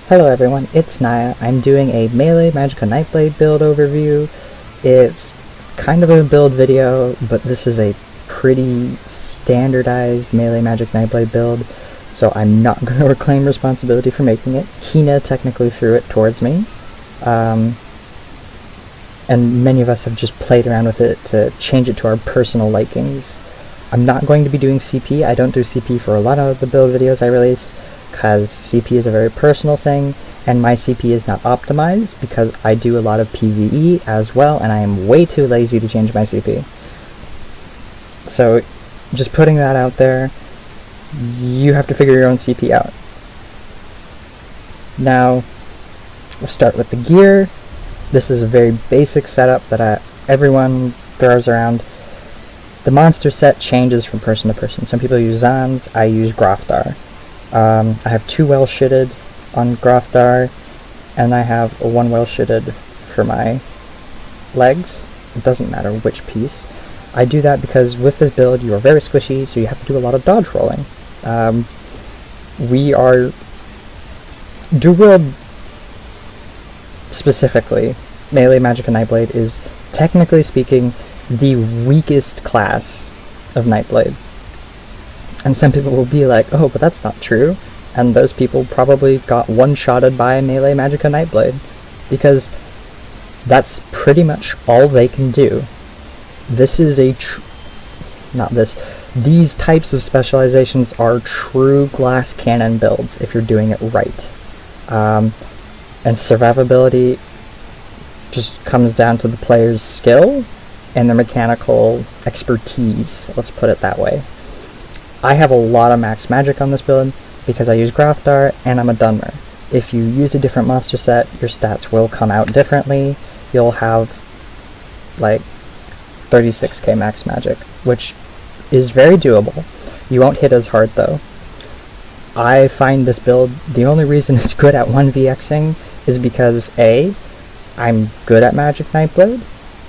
Hello everyone, it's Naya. I'm doing a Melee Magicka Nightblade build overview. It's kind of a build video, but this is a pretty standardized Melee Magic Nightblade build, so I'm not going to reclaim responsibility for making it. Hina technically threw it towards me, and many of us have just played around with it to change it to our personal likings. I'm not going to be doing CP. I don't do CP for a lot of the build videos I release, because CP is a very personal thing, and my CP is not optimized because I do a lot of PvE as well, and I am way too lazy to change my CP. So, just putting that out there, you have to figure your own CP out. Now, we'll start with the gear. This is a very basic setup that everyone throws around. The monster set changes from person to person. Some people use Zans, I use Grafthar. I have 2 well-shitted on Grafthar, and I have 1 well-shitted for my legs. It doesn't matter which piece. I do that because with this build you are very squishy, so you have to do a lot of dodge rolling. We are... Dual specifically, Melee Magicka Nightblade is, technically speaking, the weakest class of Nightblade. And some people will be like, oh, but that's not true. And those people probably got one-shotted by Melee Magicka Nightblade, because that's pretty much all they can do. This is a these types of specializations are true glass cannon builds if you're doing it right. And survivability just comes down to the player's skill and their mechanical expertise, let's put it that way. I have a lot of max magic on this build because I use Grafthar and I'm a Dunmer. If you use a different monster set, your stats will come out differently. You'll have like 36k max magic, which is very doable. You won't hit as hard though. I find this build, the only reason it's good at 1vxing is because A, I'm good at Magic Nightblade,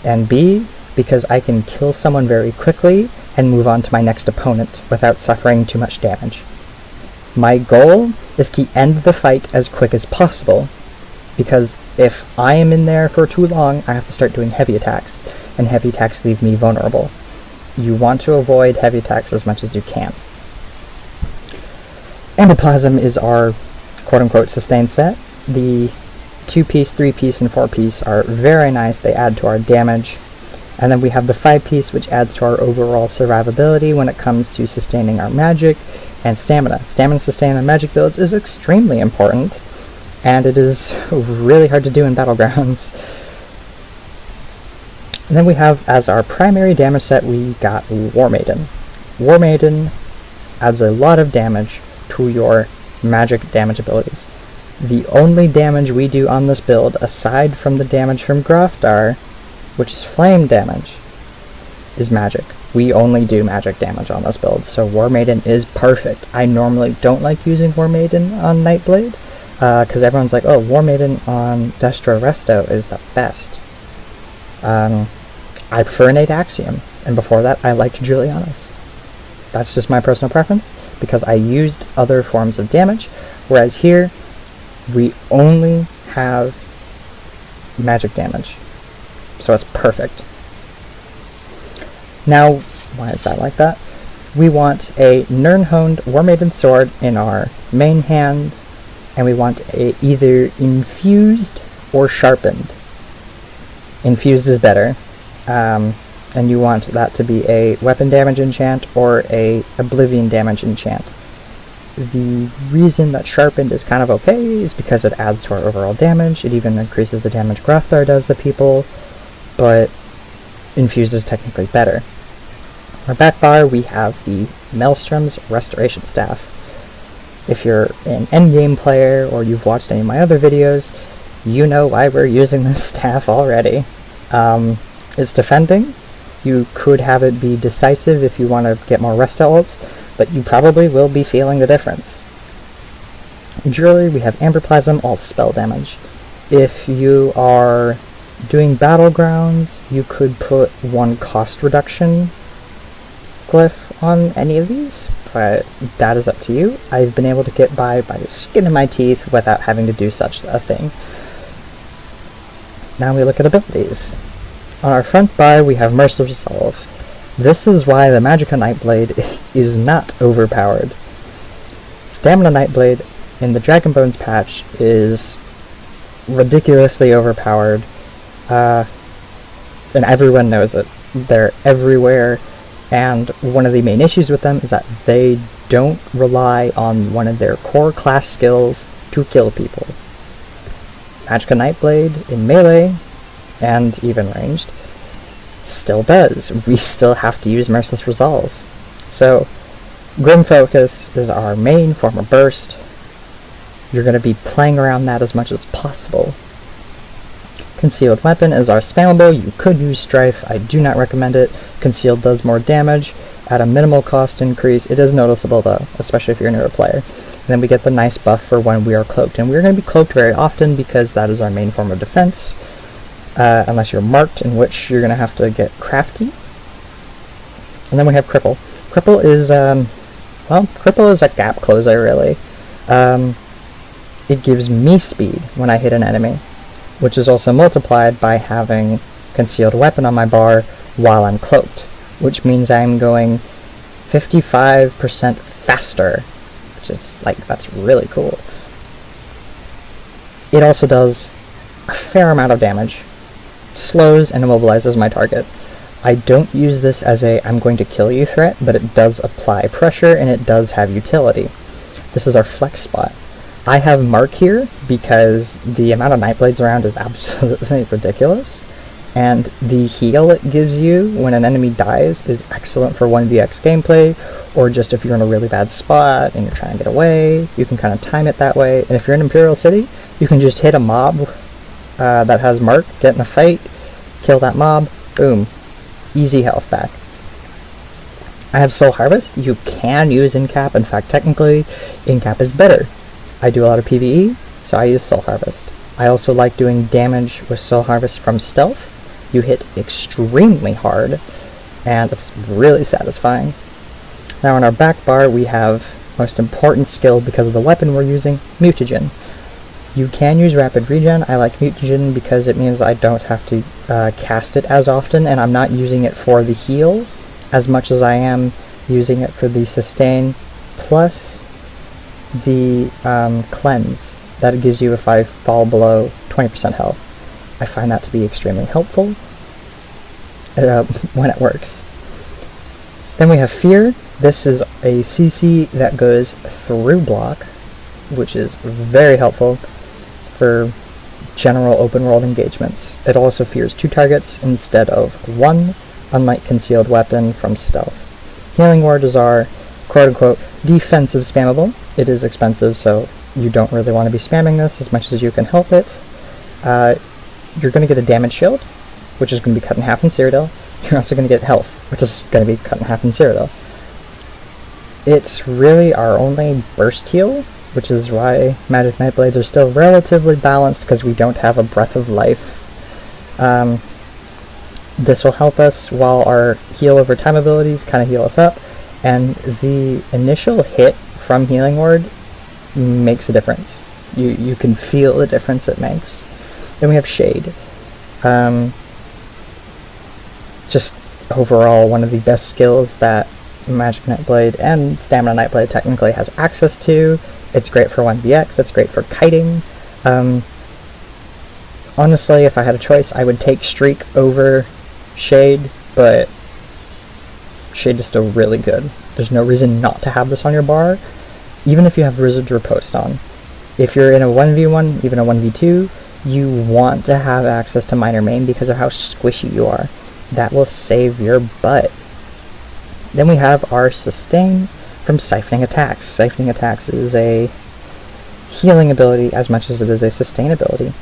and B, because I can kill someone very quickly and move on to my next opponent without suffering too much damage. My goal is to end the fight as quick as possible, because if I am in there for too long, I have to start doing heavy attacks, and heavy attacks leave me vulnerable. You want to avoid heavy attacks as much as you can. Emberplasm is our quote-unquote sustain set. The 2-piece, 3-piece, and 4-piece are very nice. They add to our damage. And then we have the 5-piece, which adds to our overall survivability when it comes to sustaining our magic and stamina. Stamina sustain on magic builds is extremely important, and it is really hard to do in Battlegrounds. And then we have, as our primary damage set, we got War Maiden. War Maiden adds a lot of damage to your magic damage abilities. The only damage we do on this build, aside from the damage from Grafthar, which is flame damage, is magic. We only do magic damage on this build, so War Maiden is perfect. I normally don't like using War Maiden on Nightblade, because everyone's like, oh, War Maiden on Destro Resto is the best. I prefer Innate Axiom, and before that I liked Juliana's. That's just my personal preference, because I used other forms of damage, whereas here, we only have magic damage. So it's perfect. Now, why is that like that? We want a Nirnhoned War Maiden Sword in our main hand, and we want a either infused or sharpened. Infused is better, and you want that to be a weapon damage enchant or a oblivion damage enchant. The reason that sharpened is kind of okay is because it adds to our overall damage. It even increases the damage Grafthar does to people, but infused is technically better. Our back bar, we have the Maelstrom's Restoration Staff. If you're an endgame player or you've watched any of my other videos, you know why we're using this staff already. It's defending. You could have it be decisive if you want to get more rest ults, but you probably will be feeling the difference. Jewelry, we have Emberplasm, all spell damage. If you are doing Battlegrounds, you could put 1 cost reduction glyph on any of these, but that is up to you. I've been able to get by the skin of my teeth without having to do such a thing. Now we look at abilities. On our front bar, we have Merciless Resolve. This is why the Magicka Nightblade is not overpowered. Stamina Nightblade in the Dragon Bones patch is ridiculously overpowered, and everyone knows it. They're everywhere, and one of the main issues with them is that they don't rely on one of their core class skills to kill people. Magicka Nightblade in melee, and even ranged, still does. We still have to use Merciless Resolve. So, Grim Focus is our main form of burst. You're going to be playing around that as much as possible. Concealed Weapon is our spammable. You could use Strife. I do not recommend it. Concealed does more damage at a minimal cost increase. It is noticeable though, especially if you're a newer player. And then we get the nice buff for when we are cloaked. And we're going to be cloaked very often because that is our main form of defense. Unless you're marked, in which you're going to have to get crafty. And then we have Cripple. Cripple is, Cripple is a gap closer, really. It gives me speed when I hit an enemy, which is also multiplied by having Concealed Weapon on my bar while I'm cloaked, which means I'm going 55% faster, which is, that's really cool. It also does a fair amount of damage, slows and immobilizes my target. I don't use this as a I'm going to kill you threat, but it does apply pressure and it does have utility. This is our flex spot. I have Mark here because the amount of Nightblades around is absolutely ridiculous, and the heal it gives you when an enemy dies is excellent for 1vx gameplay, or just if you're in a really bad spot and you're trying to get away, you can kind of time it that way. And if you're in Imperial City, you can just hit a mob that has Mark, get in a fight, kill that mob, boom, easy health back. I have Soul Harvest. You can use in-cap. In fact, technically, in-cap is better. I do a lot of PvE, so I use Soul Harvest. I also like doing damage with Soul Harvest from stealth. You hit extremely hard, and it's really satisfying. Now on our back bar, we have most important skill because of the weapon we're using, Mutagen. You can use Rapid Regen. I like Mutagen because it means I don't have to cast it as often, and I'm not using it for the heal as much as I am using it for the sustain, plus the cleanse that it gives you if I fall below 20% health. I find that to be extremely helpful when it works. Then we have Fear. This is a CC that goes through block, which is very helpful for general open world engagements. It also fears 2 targets instead of 1, unlike Concealed Weapon from stealth. Healing Word is our quote-unquote defensive spammable. It is expensive, so you don't really want to be spamming this as much as you can help it. You're going to get a damage shield, which is going to be cut in half in Cyrodiil. You're also going to get health, which is going to be cut in half in Cyrodiil. It's really our only burst heal, which is why Magic Nightblades are still relatively balanced, because we don't have a Breath of Life. This will help us while our heal over time abilities kind of heal us up, and the initial hit from Healing Word makes a difference. You can feel the difference it makes. Then we have Shade. Just overall one of the best skills that Magic Nightblade and Stamina Nightblade technically has access to. It's great for 1vx, it's great for kiting. Honestly, if I had a choice, I would take Streak over Shade, but Shade is still really good. There's no reason not to have this on your bar, even if you have Wizard's Riposte on. If you're in a 1v1, even a 1v2, you want to have access to Minor Main because of how squishy you are. That will save your butt. Then we have our Sustain from Siphoning Attacks. Siphoning Attacks is a healing ability as much as it is a sustain ability.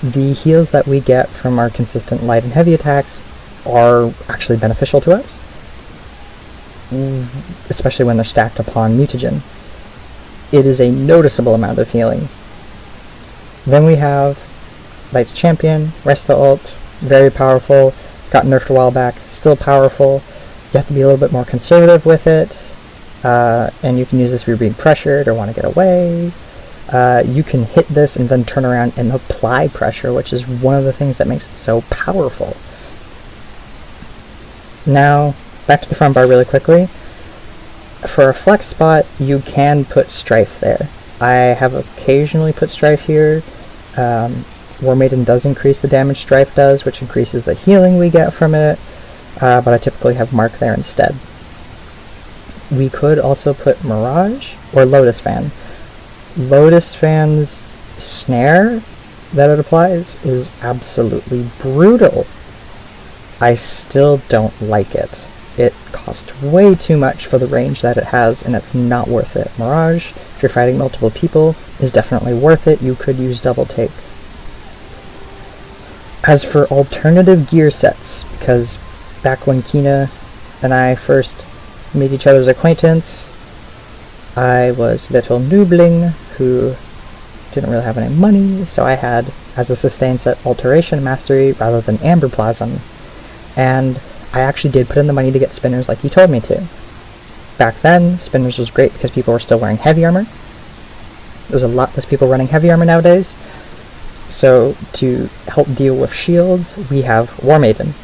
The heals that we get from our consistent light and heavy attacks are actually beneficial to us, especially when they're stacked upon Mutagen. It is a noticeable amount of healing. Then we have Light's Champion, Resta Ult, very powerful, got nerfed a while back, still powerful. You have to be a little bit more conservative with it, and you can use this if you're being pressured or want to get away. You can hit this and then turn around and apply pressure, which is one of the things that makes it so powerful. Now, back to the front bar really quickly. For a flex spot, you can put Strife there. I have occasionally put Strife here. War Maiden does increase the damage Strife does, which increases the healing we get from it, but I typically have Mark there instead. We could also put Mirage or Lotus Fan. Lotus Fan's snare that it applies is absolutely brutal. I still don't like it. It costs way too much for the range that it has, and it's not worth it. Mirage, if you're fighting multiple people, is definitely worth it. You could use Double Take. As for alternative gear sets, because back when Kina and I first made each other's acquaintance, I was little noobling who didn't really have any money, so I had, as a sustain set, Alteration Mastery rather than Amber Plasm. And I actually did put in the money to get Spinners like you told me to. Back then, Spinners was great because people were still wearing heavy armor. There's a lot less people running heavy armor nowadays. So to help deal with shields, we have War Maiden.